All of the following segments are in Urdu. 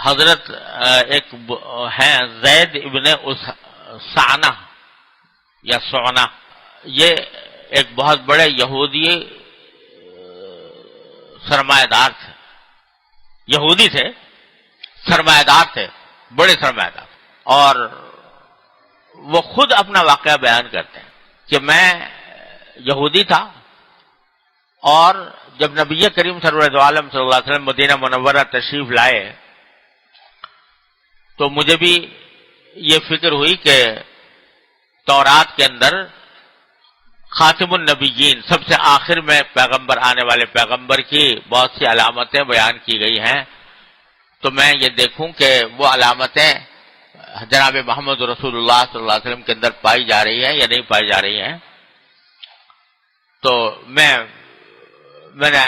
حضرت ایک ہیں زید ابن سعنہ یا سعنہ، یہ ایک بہت بڑے یہودی سرمایہ دار تھے، یہودی تھے، سرمایہ دار تھے، بڑے سرمایہ دار، اور وہ خود اپنا واقعہ بیان کرتے ہیں کہ میں یہودی تھا، اور جب نبی کریم سرور عالم صلی اللہ علیہ وسلم مدینہ منورہ تشریف لائے تو مجھے بھی یہ فکر ہوئی کہ تورات کے اندر خاتم النبیین، سب سے آخر میں پیغمبر آنے والے پیغمبر کی بہت سی علامتیں بیان کی گئی ہیں، تو میں یہ دیکھوں کہ وہ علامتیں جناب محمد رسول اللہ صلی اللہ علیہ وسلم کے اندر پائی جا رہی ہیں یا نہیں پائی جا رہی ہیں۔ تو میں نے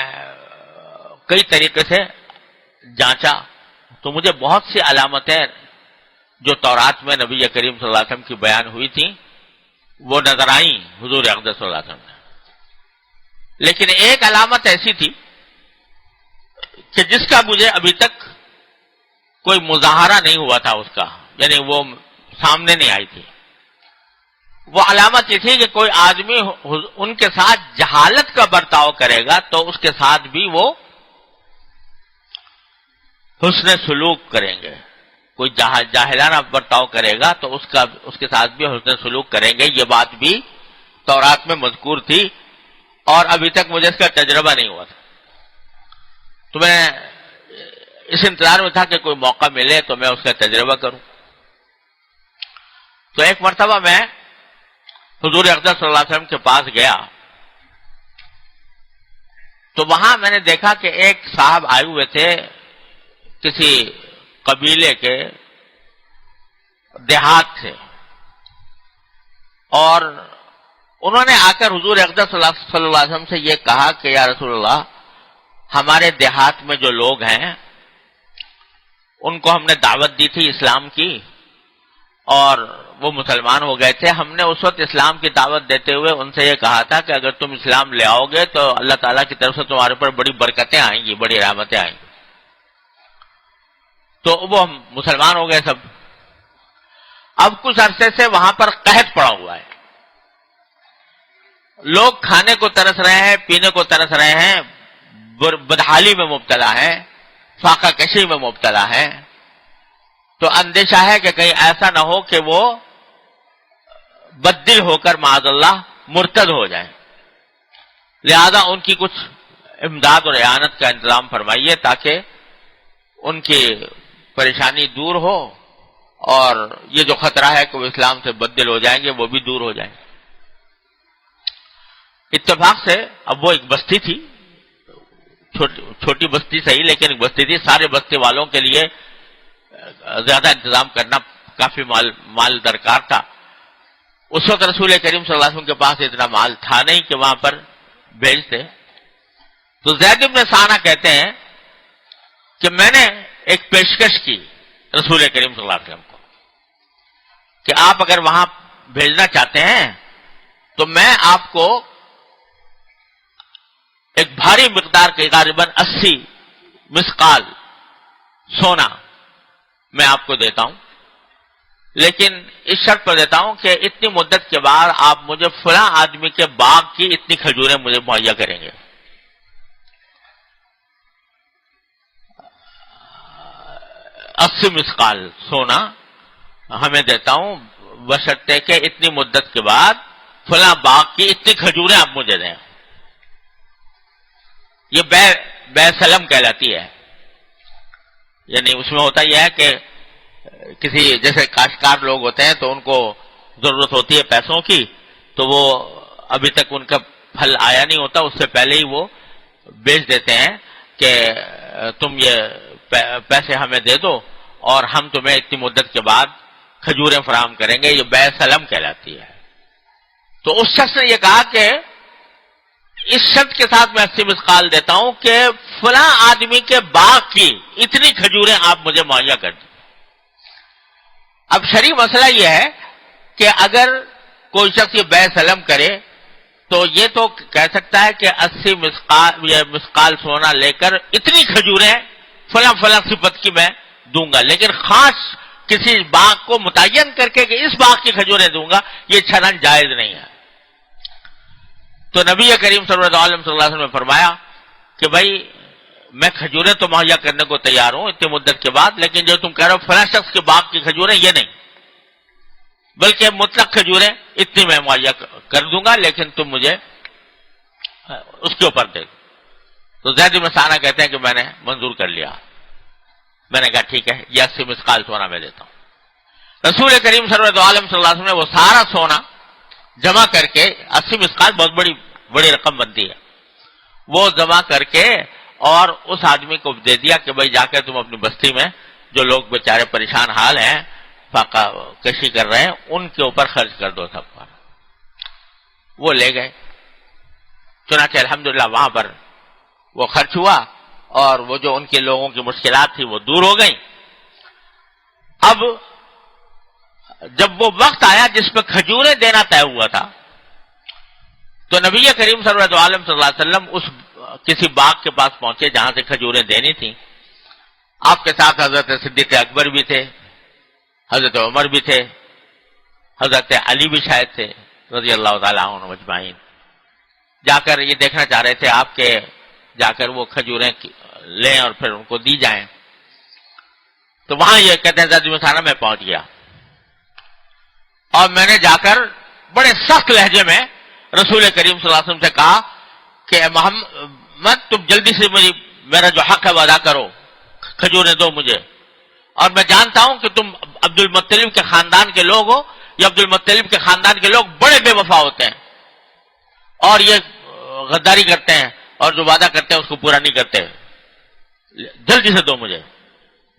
کئی طریقے سے جانچا، تو مجھے بہت سی علامتیں جو تورات میں نبی کریم صلی اللہ علیہ وسلم کی بیان ہوئی تھیں وہ نظر آئیں حضور اقدس صلی اللہ علیہ وسلم نے، لیکن ایک علامت ایسی تھی کہ جس کا مجھے ابھی تک کوئی مظاہرہ نہیں ہوا تھا اس کا، یعنی وہ سامنے نہیں آئی تھی۔ وہ علامت یہ تھی کہ کوئی آدمی ان کے ساتھ جہالت کا برتاؤ کرے گا تو اس کے ساتھ بھی وہ حسن سلوک کریں گے، کوئی جاہلانہ برتاؤ کرے گا تو اس کے ساتھ بھی حسن سلوک کریں گے۔ یہ بات بھی تورات میں مذکور تھی، اور ابھی تک مجھے اس کا تجربہ نہیں ہوا تھا، تو میں اس انتظار میں تھا کہ کوئی موقع ملے تو میں اس کا تجربہ کروں۔ تو ایک مرتبہ میں حضور اقدس صلی اللہ علیہ وسلم کے پاس گیا تو وہاں میں نے دیکھا کہ ایک صاحب آئے ہوئے تھے کسی قبیلے کے، دیہات سے، اور انہوں نے آ کر حضور اقدس صلی اللہ علیہ وسلم سے یہ کہا کہ یا رسول اللہ، ہمارے دیہات میں جو لوگ ہیں ان کو ہم نے دعوت دی تھی اسلام کی، اور وہ مسلمان ہو گئے تھے۔ ہم نے اس وقت اسلام کی دعوت دیتے ہوئے ان سے یہ کہا تھا کہ اگر تم اسلام لے آؤ گے تو اللہ تعالیٰ کی طرف سے تمہارے پر بڑی برکتیں آئیں گی، بڑی رحمتیں آئیں گی۔ تو وہ مسلمان ہو گئے سب۔ اب کچھ عرصے سے وہاں پر قحط پڑا ہوا ہے، لوگ کھانے کو ترس رہے ہیں، پینے کو ترس رہے ہیں، بدحالی میں مبتلا ہیں، فاقہ کشی میں مبتلا ہیں۔ تو اندیشہ ہے کہ کہیں ایسا نہ ہو کہ وہ بددل ہو کر معاذ اللہ مرتد ہو جائیں، لہذا ان کی کچھ امداد اور اعانت کا انتظام فرمائیے تاکہ ان کی پریشانی دور ہو، اور یہ جو خطرہ ہے کہ وہ اسلام سے بددل ہو جائیں گے وہ بھی دور ہو جائیں۔ اتفاق سے اب وہ ایک بستی تھی، چھوٹی بستی صحیح لیکن ایک بستی تھی، سارے بستی والوں کے لیے زیادہ انتظام کرنا، کافی مال درکار تھا۔ اس وقت رسول کریم صلی اللہ علیہ وسلم کے پاس اتنا مال تھا نہیں کہ وہاں پر بھیجتے۔ تو زید بن سعنہ کہتے ہیں کہ میں نے ایک پیشکش کی رسول کریم صلی اللہ علیہ وسلم کو کہ آپ اگر وہاں بھیجنا چاہتے ہیں تو میں آپ کو ایک بھاری مقدار کے غالباً 80 مسقال سونا میں آپ کو دیتا ہوں، لیکن اس شرط پر دیتا ہوں کہ اتنی مدت کے بعد آپ مجھے فلاں آدمی کے باغ کی اتنی کھجوریں مجھے مہیا کریں گے۔ 80 مسقال سونا ہمیں دیتا ہوں بشرطے کہ اتنی مدت کے بعد فلاں باغ کی اتنی کھجوریں آپ مجھے دیں۔ یہ بے سلم کہلاتی ہے، یعنی اس میں ہوتا یہ ہے کہ کسی جیسے کاشتکار لوگ ہوتے ہیں تو ان کو ضرورت ہوتی ہے پیسوں کی، تو وہ ابھی تک ان کا پھل آیا نہیں ہوتا، اس سے پہلے ہی وہ بیچ دیتے ہیں کہ تم یہ پیسے ہمیں دے دو اور ہم تمہیں اتنی مدت کے بعد کھجوریں فراہم کریں گے۔ یہ بے سلم کہلاتی ہے۔ تو اس شخص نے یہ کہا کہ اس شرط کے ساتھ میں 80 مسقال دیتا ہوں کہ فلاں آدمی کے باغ کی اتنی کھجوریں آپ مجھے مہیا کر دیں۔ اب شرعی مسئلہ یہ ہے کہ اگر کوئی شخص یہ بے سلم کرے تو یہ تو کہہ سکتا ہے کہ 80 مسقال سونا لے کر اتنی کھجوریں فلاں صفت کی میں دوں گا، لیکن خاص کسی باغ کو متعین کر کے کہ اس باغ کی کھجوریں دوں گا، یہ شرعاً جائز نہیں ہے۔ تو نبی کریم صلی اللہ علیہ وسلم نے فرمایا کہ بھائی میں کھجوریں تو مہیا کرنے کو تیار ہوں اتنی مدت کے بعد، لیکن جو تم کہہ رہے ہو فلاں شخص کے باغ کی کھجوریں، یہ نہیں، بلکہ مطلق کھجوریں اتنی میں مہیا کر دوں گا، لیکن تم مجھے اس کے اوپر دے دو۔ تو زید بن ثانہ کہتے ہیں کہ میں نے منظور کر لیا، میں نے کہا ٹھیک ہے، یہ 80 مثقال سونا میں دیتا ہوں۔ رسول کریم صلی اللہ علیہ وسلم نے وہ سارا سونا جمع کر کے، 80 مثقال بہت بڑی رقم بنتی ہے، وہ جمع کر کے اور اس آدمی کو دے دیا کہ بھائی جا کے تم اپنی بستی میں جو لوگ بیچارے پریشان حال ہیں، فاقہ کشی کر رہے ہیں، ان کے اوپر خرچ کر دو سب پر۔ وہ لے گئے، چنانچہ الحمدللہ وہاں پر وہ خرچ ہوا اور وہ جو ان کے لوگوں کی مشکلات تھی وہ دور ہو گئیں۔ اب جب وہ وقت آیا جس میں کھجوریں دینا طے ہوا تھا، تو نبی کریم صلی اللہ علیہ وسلم اس کسی باغ کے پاس پہنچے جہاں سے کھجوریں دینی تھیں۔ آپ کے ساتھ حضرت صدیق اکبر بھی تھے، حضرت عمر بھی تھے، حضرت علی بھی شاید تھے رضی اللہ تعالیٰ عنہ مجمعین۔ جا کر یہ دیکھنا چاہ رہے تھے آپ کے جا کر وہ کھجوریں لیں اور پھر ان کو دی جائیں۔ تو وہاں یہ کہتے ہیں زید بن ثانہ میں پہنچ گیا اور میں نے جا کر بڑے سخت لہجے میں رسول کریم صلی اللہ علیہ وسلم سے کہا کہ محمد تم جلدی سے میرا جو حق ہے وہ ادا کرو، کھجوریں دو مجھے، اور میں جانتا ہوں کہ تم عبد المطلب کے خاندان کے لوگ ہو، یہ عبد المطلب کے خاندان کے لوگ بڑے بے وفا ہوتے ہیں اور یہ غداری کرتے ہیں اور جو وعدہ کرتے ہیں اس کو پورا نہیں کرتے، جلدی سے دو مجھے۔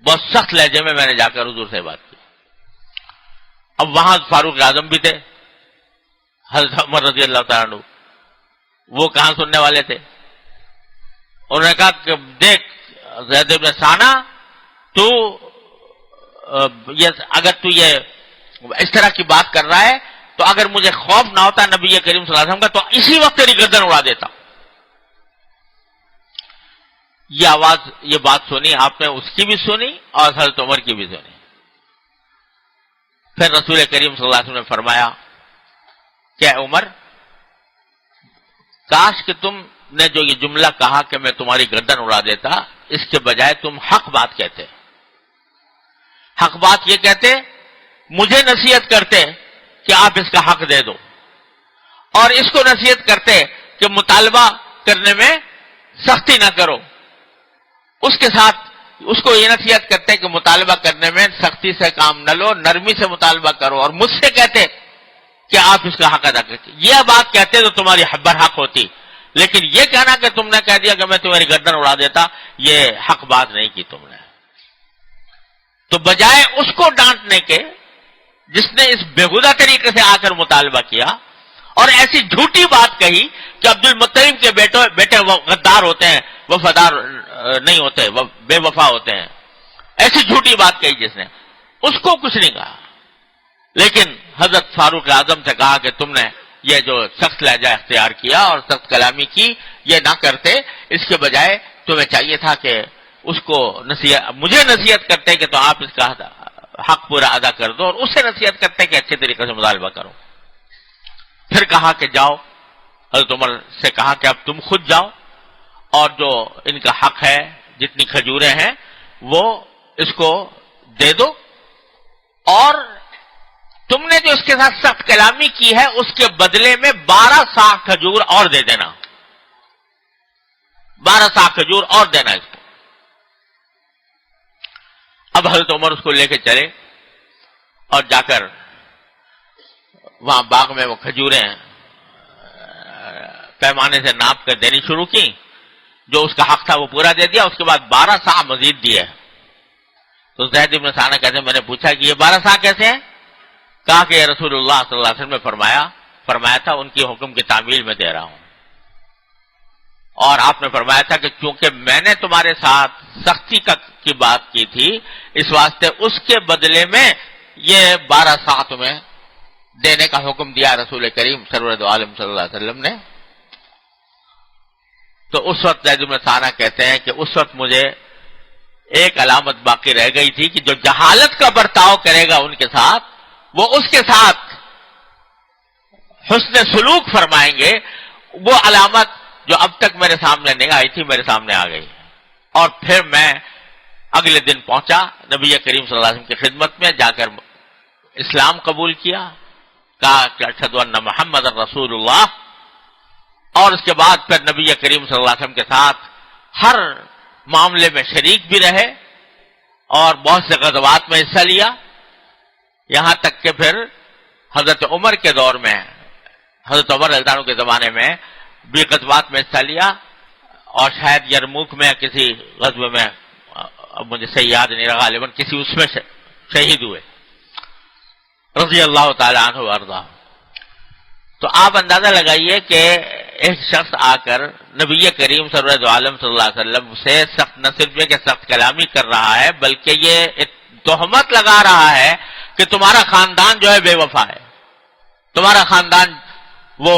بہت سخت لہجے میں نے جا کر حضور سے بات کی۔ اب وہاں فاروق اعظم بھی تھے، حضرت عمر رضی اللہ تعالیٰ عنہ، وہ کہاں سننے والے تھے؟ انہوں نے کہا کہ دیکھ زید بن ثانہ، اگر تو یہ اس طرح کی بات کر رہا ہے تو اگر مجھے خوف نہ ہوتا نبی کریم صلی اللہ علیہ وسلم کا تو اسی وقت تیری گردن اڑا دیتا۔ یہ آواز، یہ بات سنی آپ نے، اس کی بھی سنی اور حضرت عمر کی بھی سنی۔ پھر رسول کریم صلی اللہ علیہ وسلم نے فرمایا کہ عمر، کاش کہ تم نے جو یہ جملہ کہا کہ میں تمہاری گردن اڑا دیتا، اس کے بجائے تم حق بات کہتے، حق بات یہ کہتے، مجھے نصیحت کرتے کہ آپ اس کا حق دے دو، اور اس کو نصیحت کرتے کہ مطالبہ کرنے میں سختی نہ کرو، اس کے ساتھ اس کو یہ نصیحت کرتے کہ مطالبہ کرنے میں سختی سے کام نہ لو، نرمی سے مطالبہ کرو، اور مجھ سے کہتے کہ آپ اس کا حق ادا کرتے۔ یہ بات کہتے تو تمہاری برحق ہوتی، لیکن یہ کہنا کہ تم نے کہہ دیا کہ میں تمہاری گردن اڑا دیتا، یہ حق بات نہیں کی تم نے۔ تو بجائے اس کو ڈانٹنے کے جس نے اس بےہودہ طریقے سے آ کر مطالبہ کیا اور ایسی جھوٹی بات کہی کہ عبد المطلب کے بیٹے وہ غدار ہوتے ہیں، وفادار نہیں ہوتے، وہ بے وفا ہوتے ہیں، ایسی جھوٹی بات کہی جس نے، اس کو کچھ نہیں کہا، لیکن حضرت فاروق اعظم سے کہا کہ تم نے یہ جو سخت لہجہ اختیار کیا اور سخت کلامی کی، یہ نہ کرتے، اس کے بجائے تمہیں چاہیے تھا کہ اس کو مجھے نصیحت کرتے کہ تو آپ اس کا حق پورا ادا کر دو، اور اسے نصیحت کرتے کہ اچھے طریقے سے مطالبہ کرو۔ پھر کہا کہ جاؤ، حضرت عمر سے کہا کہ اب تم خود جاؤ اور جو ان کا حق ہے، جتنی کھجوریں ہیں وہ اس کو دے دو، اور تم نے جو اس کے ساتھ سخت کلامی کی ہے اس کے بدلے میں 12 صاع کھجور اور دے دینا، 12 صاع کھجور اور دینا اس کو۔ اب حضرت عمر اس کو لے کے چلے اور جا کر وہاں باغ میں وہ کھجوریں پیمانے سے ناپ کر دینی شروع کی، جو اس کا حق تھا وہ پورا دے دیا، اس کے بعد 12 صاع مزید دیے۔ تو زید بن ثانہ کہتے ہیں میں نے پوچھا کہ یہ 12 صاع کیسے ہیں؟ کہا کہ رسول اللہ صلی اللہ علیہ وسلم نے فرمایا تھا ان کی حکم کی تعمیل میں دے رہا ہوں، اور آپ نے فرمایا تھا کہ چونکہ میں نے تمہارے ساتھ سختی کی بات کی تھی، اس واسطے اس کے بدلے میں یہ 12 صاع تمہیں دینے کا حکم دیا رسول کریم سرور دو عالم صلی اللہ علیہ وسلم نے۔ تو اس وقت زید بن ثانہ کہتے ہیں کہ اس وقت مجھے ایک علامت باقی رہ گئی تھی کہ جو جہالت کا برتاؤ کرے گا ان کے ساتھ، وہ اس کے ساتھ حسن سلوک فرمائیں گے. وہ علامت جو اب تک میرے سامنے نہیں آئی تھی میرے سامنے آ گئی. اور پھر میں اگلے دن پہنچا نبی کریم صلی اللہ علیہ وسلم کی خدمت میں، جا کر اسلام قبول کیا، کہا کہ اشہد ان محمد رسول اللہ. اور اس کے بعد پھر نبی کریم صلی اللہ علیہ وسلم کے ساتھ ہر معاملے میں شریک بھی رہے اور بہت سے غزوات میں حصہ لیا. یہاں تک کہ پھر حضرت عمر کے دور میں، حضرت عمر رضی اللہ عنہ کے زمانے میں بھی غزوات میں حصہ لیا، اور شاید یرموک میں کسی غزوے میں، اب مجھے صحیح یاد نہیں رہا، غالباً کسی اس میں شہید ہوئے رضی اللہ تعالی عنہ وارضہ. تو آپ اندازہ لگائیے کہ ایک شخص آ کر نبی کریم سرور عالم صلی اللہ علیہ وسلم سے سخت، نہ صرف یہ کہ سخت کلامی کر رہا ہے، بلکہ یہ تہمت لگا رہا ہے کہ تمہارا خاندان جو ہے بے وفا ہے، تمہارا خاندان وہ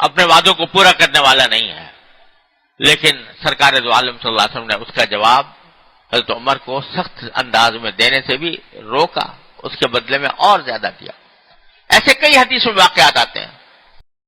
اپنے وعدوں کو پورا کرنے والا نہیں ہے. لیکن سرکار دو عالم صلی اللہ علیہ وسلم نے اس کا جواب حضرت عمر کو سخت انداز میں دینے سے بھی روکا، اس کے بدلے میں اور زیادہ کیا. ایسے کئی حدیث میں واقعات آتے ہیں.